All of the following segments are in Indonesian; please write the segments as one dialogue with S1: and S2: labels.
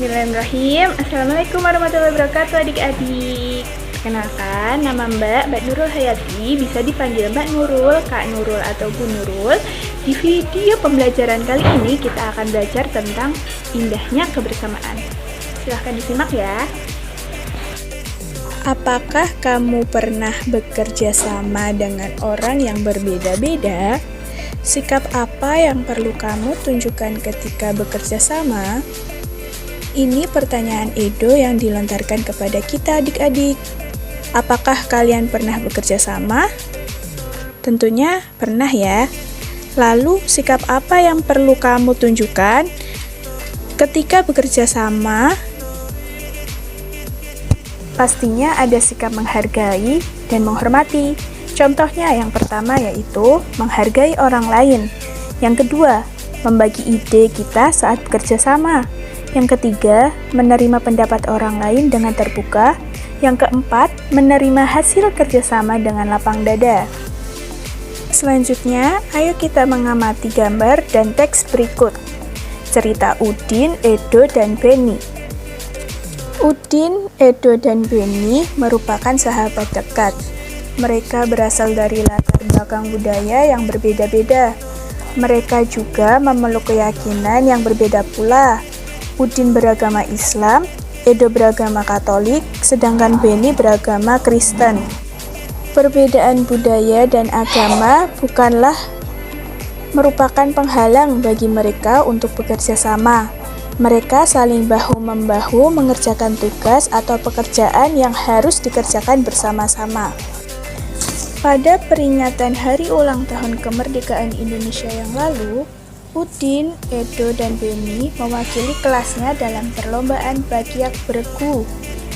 S1: Bismillahirrahmanirrahim. Assalamualaikum warahmatullahi wabarakatuh adik-adik. Perkenalkan, nama Mbak Nurul Hayati, bisa dipanggil Mbak Nurul, Kak Nurul, atau Bu Nurul. Di video pembelajaran kali ini kita akan belajar tentang indahnya kebersamaan. Silahkan disimak ya. Apakah kamu pernah bekerja sama dengan orang yang berbeda-beda? Sikap apa yang perlu kamu tunjukkan ketika bekerja sama? Ini pertanyaan Edo yang dilontarkan kepada kita adik-adik. Apakah kalian pernah bekerja sama? Tentunya pernah ya. Lalu sikap apa yang perlu kamu tunjukkan ketika bekerja sama? Pastinya ada sikap menghargai dan menghormati. Contohnya yang pertama yaitu menghargai orang lain. Yang kedua, membagi ide kita saat bekerja sama. Yang ketiga, menerima pendapat orang lain dengan terbuka. Yang keempat, menerima hasil kerjasama dengan lapang dada. Selanjutnya, ayo kita mengamati gambar dan teks berikut. Cerita Udin, Edo, dan Beni. Udin, Edo, dan Beni merupakan sahabat dekat. Mereka berasal dari latar belakang budaya yang berbeda-beda. Mereka juga memeluk keyakinan yang berbeda pula. Udin beragama Islam, Edo beragama Katolik, sedangkan Beni beragama Kristen. Perbedaan budaya dan agama bukanlah merupakan penghalang bagi mereka untuk bekerja sama. Mereka saling bahu-membahu mengerjakan tugas atau pekerjaan yang harus dikerjakan bersama-sama. Pada peringatan Hari Ulang Tahun Kemerdekaan Indonesia yang lalu, Udin, Edo, dan Beni mewakili kelasnya dalam perlombaan Bakiak Bergu.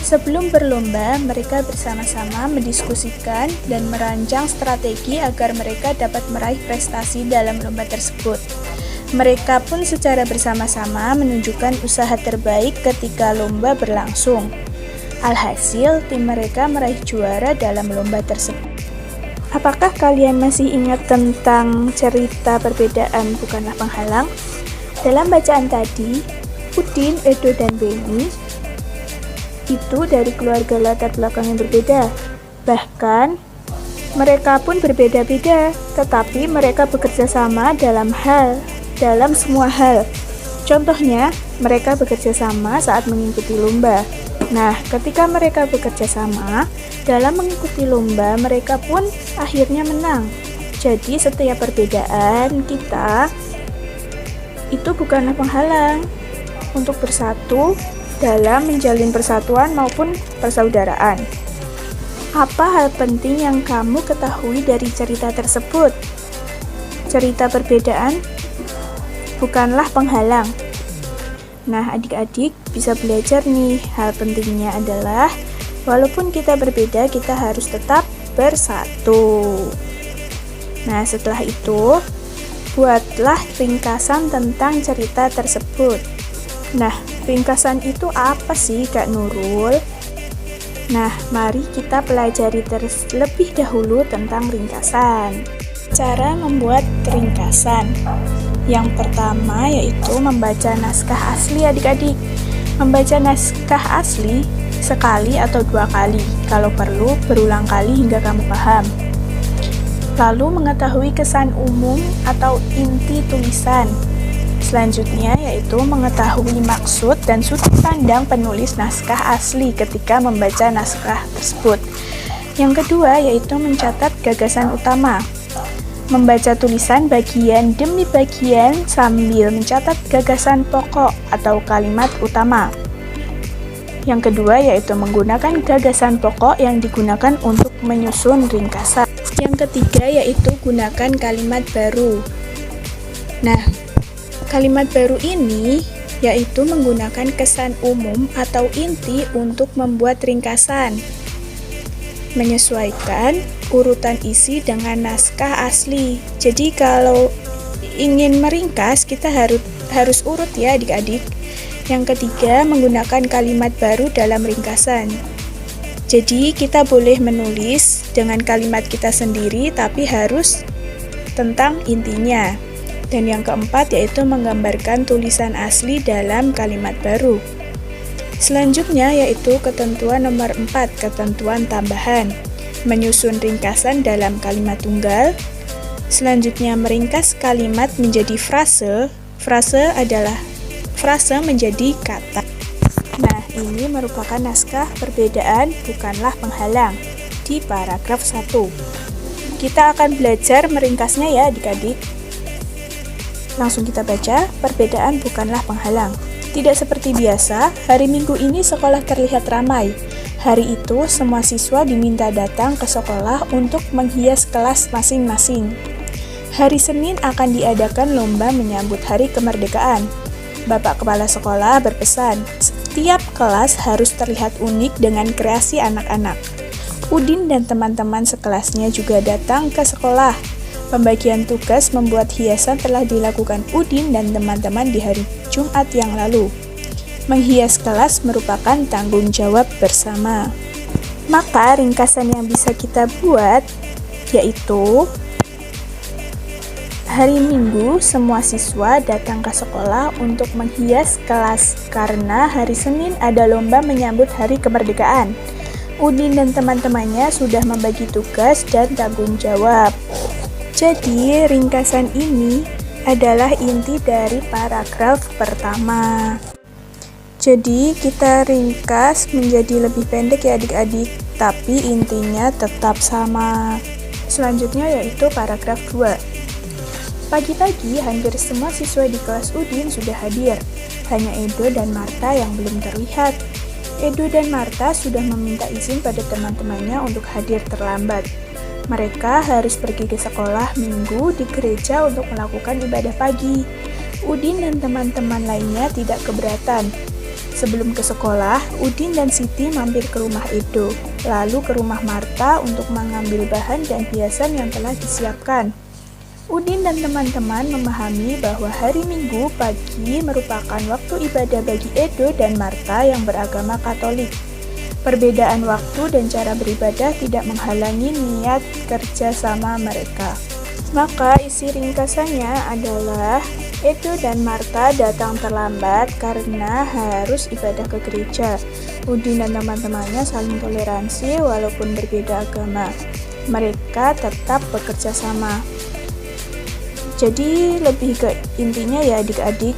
S1: Sebelum berlomba, mereka bersama-sama mendiskusikan dan merancang strategi agar mereka dapat meraih prestasi dalam lomba tersebut. Mereka pun secara bersama-sama menunjukkan usaha terbaik ketika lomba berlangsung. Alhasil, tim mereka meraih juara dalam lomba tersebut. Apakah kalian masih ingat tentang cerita perbedaan bukanlah penghalang? Dalam bacaan tadi, Udin, Edo, dan Beni itu dari keluarga latar belakang yang berbeda. Bahkan, mereka pun berbeda-beda, tetapi mereka bekerja sama dalam semua hal. Contohnya, mereka bekerja sama saat mengikuti lomba. Nah, ketika mereka bekerja sama dalam mengikuti lomba, mereka pun akhirnya menang. Jadi, setiap perbedaan kita itu bukanlah penghalang untuk bersatu dalam menjalin persatuan maupun persaudaraan. Apa hal penting yang kamu ketahui dari cerita tersebut? Cerita perbedaan bukanlah penghalang. Nah, adik-adik bisa belajar nih, hal pentingnya adalah walaupun kita berbeda, kita harus tetap bersatu. Nah, setelah itu, buatlah ringkasan tentang cerita tersebut. Nah, ringkasan itu apa sih, Kak Nurul? Nah, mari kita pelajari terlebih dahulu tentang ringkasan. Cara membuat ringkasan. Yang pertama yaitu membaca naskah asli adik-adik. Membaca naskah asli sekali atau dua kali, kalau perlu berulang kali hingga kamu paham. Lalu mengetahui kesan umum atau inti tulisan. Selanjutnya yaitu mengetahui maksud dan sudut pandang penulis naskah asli ketika membaca naskah tersebut. Yang kedua yaitu mencatat gagasan utama. Membaca tulisan bagian demi bagian sambil mencatat gagasan pokok atau kalimat utama. Yang kedua yaitu menggunakan gagasan pokok yang digunakan untuk menyusun ringkasan. Yang ketiga yaitu gunakan kalimat baru. Nah, kalimat baru ini yaitu menggunakan kesan umum atau inti untuk membuat ringkasan. Menyesuaikan urutan isi dengan naskah asli. Jadi kalau ingin meringkas, kita harus urut ya adik-adik. Yang ketiga, menggunakan kalimat baru dalam ringkasan. Jadi kita boleh menulis dengan kalimat kita sendiri, tapi harus tentang intinya. Dan yang keempat yaitu menggambarkan tulisan asli dalam kalimat baru. Selanjutnya yaitu ketentuan nomor 4, ketentuan tambahan. Menyusun ringkasan dalam kalimat tunggal. Selanjutnya meringkas kalimat menjadi frase. Frase adalah frase menjadi kata. Nah, ini merupakan naskah perbedaan bukanlah penghalang di paragraf 1. Kita akan belajar meringkasnya ya adik-adik. Langsung kita baca, perbedaan bukanlah penghalang. Tidak seperti biasa, hari Minggu ini sekolah terlihat ramai. Hari itu, semua siswa diminta datang ke sekolah untuk menghias kelas masing-masing. Hari Senin akan diadakan lomba menyambut Hari Kemerdekaan. Bapak Kepala Sekolah berpesan, setiap kelas harus terlihat unik dengan kreasi anak-anak. Udin dan teman-teman sekelasnya juga datang ke sekolah. Pembagian tugas membuat hiasan telah dilakukan Udin dan teman-teman di hari Jumat yang lalu. Menghias kelas merupakan tanggung jawab bersama. Maka ringkasan yang bisa kita buat yaitu hari Minggu semua siswa datang ke sekolah untuk menghias kelas karena hari Senin ada lomba menyambut Hari Kemerdekaan. Udin dan teman-temannya sudah membagi tugas dan tanggung jawab. Jadi, ringkasan ini adalah inti dari paragraf pertama. Jadi, kita ringkas menjadi lebih pendek ya adik-adik, tapi intinya tetap sama. Selanjutnya yaitu paragraf 2. Pagi-pagi, hampir semua siswa di kelas Udin sudah hadir. Hanya Edo dan Marta yang belum terlihat. Edo dan Marta sudah meminta izin pada teman-temannya untuk hadir terlambat. Mereka harus pergi ke sekolah Minggu di gereja untuk melakukan ibadah pagi. Udin dan teman-teman lainnya tidak keberatan. Sebelum ke sekolah, Udin dan Siti mampir ke rumah Edo, lalu ke rumah Marta untuk mengambil bahan dan hiasan yang telah disiapkan. Udin dan teman-teman memahami bahwa hari Minggu pagi merupakan waktu ibadah bagi Edo dan Marta yang beragama Katolik. Perbedaan waktu dan cara beribadah tidak menghalangi niat kerja sama mereka. Maka isi ringkasannya adalah Edo dan Marta datang terlambat karena harus ibadah ke gereja. Udin dan teman-temannya saling toleransi walaupun berbeda agama. Mereka tetap bekerja sama. Jadi lebih ke intinya ya adik-adik,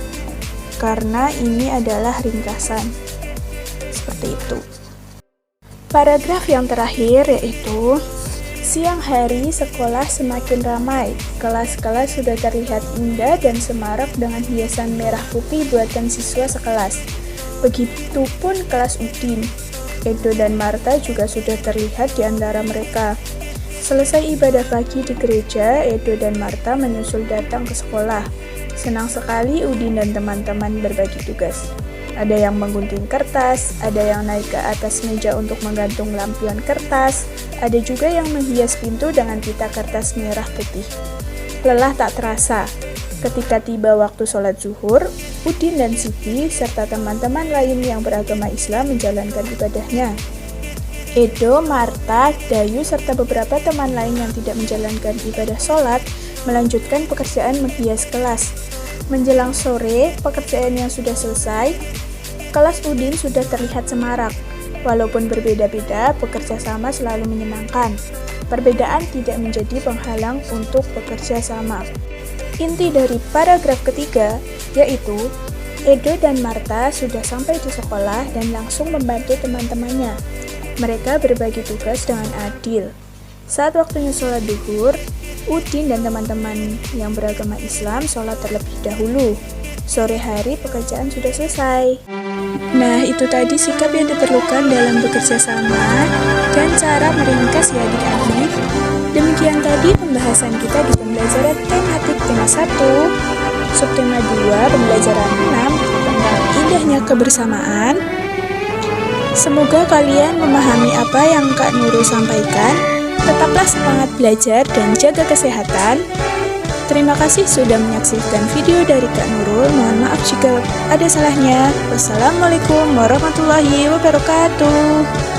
S1: karena ini adalah ringkasan. Seperti itu. Paragraf yang terakhir yaitu, siang hari sekolah semakin ramai. Kelas-kelas sudah terlihat indah dan semarak dengan hiasan merah putih buatan siswa sekelas. Begitupun kelas Udin. Edo dan Marta juga sudah terlihat di antara mereka. Selesai ibadah pagi di gereja, Edo dan Marta menyusul datang ke sekolah. Senang sekali Udin dan teman-teman berbagi tugas. Ada yang menggunting kertas, ada yang naik ke atas meja untuk menggantung lampion kertas, ada juga yang menghias pintu dengan pita kertas merah putih. Lelah tak terasa. Ketika tiba waktu sholat zuhur, Udin dan Siti serta teman-teman lain yang beragama Islam menjalankan ibadahnya. Edo, Marta, Dayu, serta beberapa teman lain yang tidak menjalankan ibadah sholat melanjutkan pekerjaan menghias kelas. Menjelang sore, pekerjaan yang sudah selesai, kelas Udin sudah terlihat semarak. Walaupun berbeda-beda, bekerja sama selalu menyenangkan. Perbedaan tidak menjadi penghalang untuk bekerja sama. Inti dari paragraf ketiga, yaitu Edo dan Marta sudah sampai di sekolah dan langsung membantu teman-temannya. Mereka berbagi tugas dengan adil. Saat waktunya sholat duhur, Udin dan teman-teman yang beragama Islam sholat terlebih dahulu. Sore hari pekerjaan sudah selesai. Nah, itu tadi sikap yang diperlukan dalam bekerja sama dan cara meringkas ya adik-adik. Demikian tadi pembahasan kita di pembelajaran tematik tema 1, subtema 2, pembelajaran 6 tentang indahnya kebersamaan. Semoga kalian memahami apa yang Kak Nurul sampaikan. Tetaplah semangat belajar dan jaga kesehatan. Terima kasih sudah menyaksikan video dari Kak Nurul. Mohon maaf jika ada salahnya. Wassalamualaikum warahmatullahi wabarakatuh.